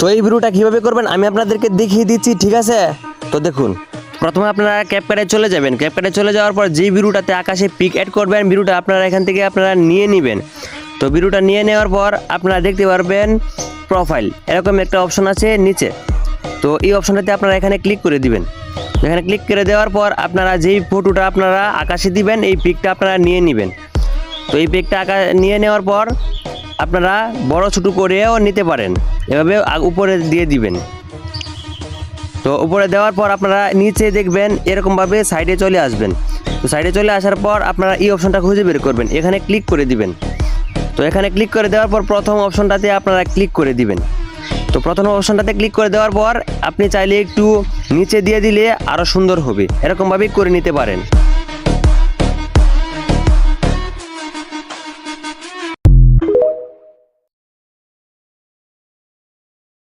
তো এই ভিডিওটা কীভাবে করবেন আমি আপনাদেরকে দেখিয়ে দিচ্ছি, ঠিক আছে? তো দেখুন, প্রথমে আপনারা ক্যাপকাটে চলে যাবেন। ক্যাপকাটে চলে যাওয়ার পর যেই ভিডিওটাতে আকাশে পিক অ্যাড করবেন, ভিডিওটা আপনারা এখান থেকে আপনারা নিয়ে নেবেন। তো ভিডিওটা নিয়ে নেওয়ার পর আপনারা দেখতে পারবেন প্রোফাইল এরকম একটা অপশন আছে নিচে। তো এই অপশনটাতে আপনারা এখানে ক্লিক করে দিবেন। এখানে ক্লিক করে দেওয়ার পর আপনারা যেই ফটোটা আপনারা আকাশে দিবেন এই পিকটা আপনারা নিয়ে নেবেন। তো এই পিকটা নিয়ে নেওয়ার পর আপনারা বড় ছোটো করেও নিতে পারেন, এভাবে উপরে দিয়ে দিবেন। তো উপরে দেওয়ার পর আপনারা নিচে দেখবেন এরকমভাবে সাইডে চলে আসবেন। তো সাইডে চলে আসার পর আপনারা এই অপশনটা খুঁজে বের করবেন, এখানে ক্লিক করে দিবেন। তো এখানে ক্লিক করে দেওয়ার পর প্রথম অপশনটাতে আপনারা ক্লিক করে দিবেন। তো প্রথম অপশনটাতে ক্লিক করে দেওয়ার পর আপনি চাইলে একটু নিচে দিয়ে দিলে আরও সুন্দর হবে, এরকমভাবেই করে নিতে পারেন।